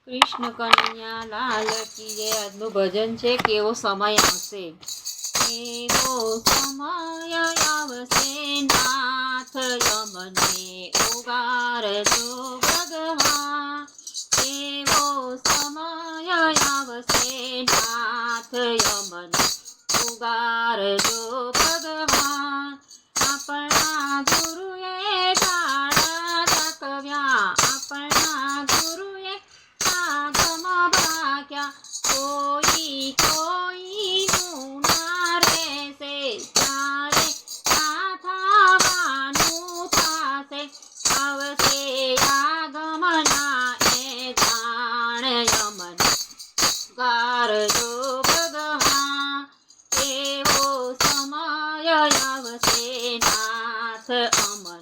કૃષ્ણ કનૈયા લાલ કી જય। આજનું ભજન છે કેવો સમય આવશે। કેવો સમય આવશે નાથ યમને ઉગારજો ભગવાન। કેવો સમય આવશે નાથ યમને ઉગારજો ભગવાન। આપણા ગુરુએ દાડા દાખવ્યા, આપણા ગુરુએ આગમ ભાગ્યા। કોઈ કોઈનું ના રહેશે, ત્યારે ના થવાનું થશે। આવશે આગમના એ જાણ યમને ઉગારજો ભગવાન। એવો સમય આવશે નાથ અમને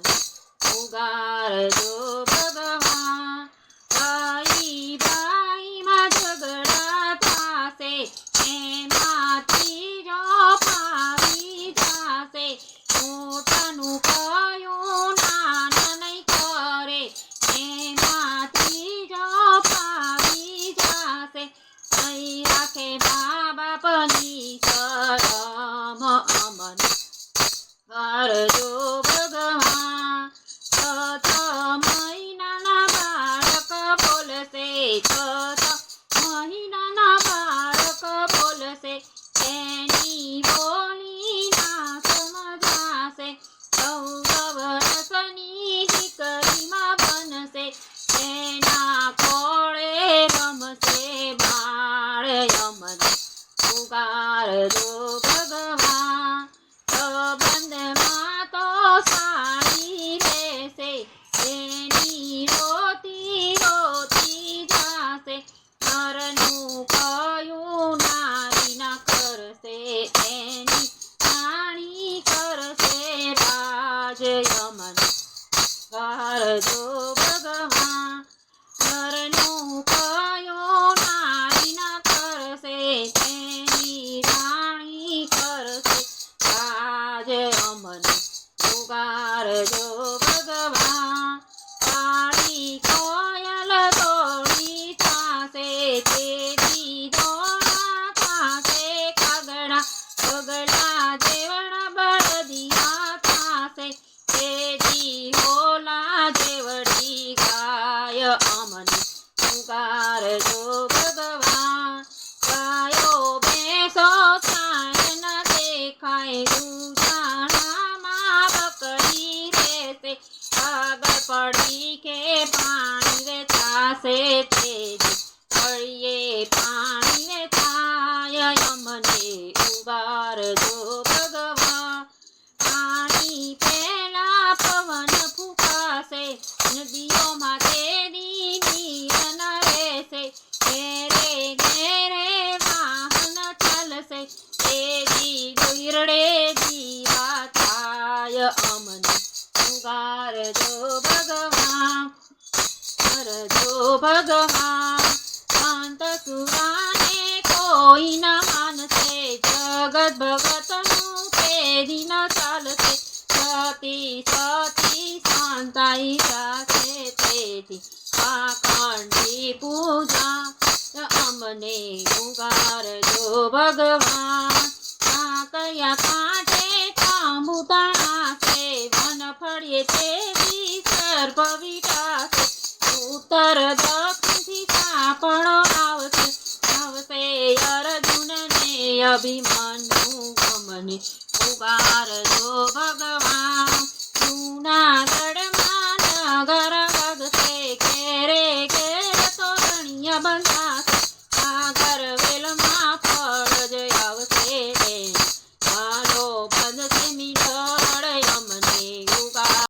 ઉગારજો ભગવાન। ભાઈ ભાઈમાં ઝઘડા થશે, એમાંથી જો ફાવી જશે। મોટાનું કયું નાના નહીં કરે, એમાંથી જો ફાવી જશે। નહીં રાખે મા બાપની શરમ અમને કરજો ભગવાન। 6 મહિનાના બાળક બોલશે, 6 મહિનાના બાળક બોલશે। તેની બોલી ના સમજાશે, 14 વર્ષની દીકરીમાં બનશે। તેના ખોળે રમશે બાળ યમને ઉગારજો ભગવાન। સંબંધમાં તો સારી રહેશે, એની રોતી રોતી જશે। નરનું કયું નારી ના કરશે, એની રાણી કરશે રાજ યમને ઉગારજો ભગવાન। નરનું કયું નારી ના કરશે, તેની રાણી કરશે રાજ યમને ઉગારજો ભગવાન। કાળી કોયલ દોડી થશે, તેથી દોડા થશે કાગડા। બગલા જેવડા બળદિયા થશે, તેથી હોલા જેવડી ગાય અમને ઉગારજો ભગવાન। ગાયો ભેંસો સાંજ ન દેખાય, દૂધાણામાં બકરી રહેશે। આગળ પડી કે પાણી વેચાશે, તેથી ફળીએ પાણી વેચાય યમને ઉગારજો ભગવાન। પાણી પેલા પવન ફૂંકાશે, નદીઓમાં તેની નીર ન રહેશે। ઘેરે ઘેરે વાહન ચાલશે, તેની દોયરડે દીવા થાય અમને ઉગારજો ભગવાન કરજો ભગવાન। સંત સુરાને કોઈ ન માનશે, જગત ભગતનું તેદી ન ચાલશે। સતી સતી શાંતાઈ થશે, તેથી આખંડી પૂજા અમને ઉગારજો ભગવાન। કાંકરિયા કાંઠે તાંબુ તણાશે, વન ફળીએ તેવી સર્પ વિટાશે। ઉત્તર દક્ષિણથી સાપણો આવશે, આવશે અર્જુનને અભિમન્યુ અમને ઉગારજો ભગવાન। જૂનાગઢમાં નગર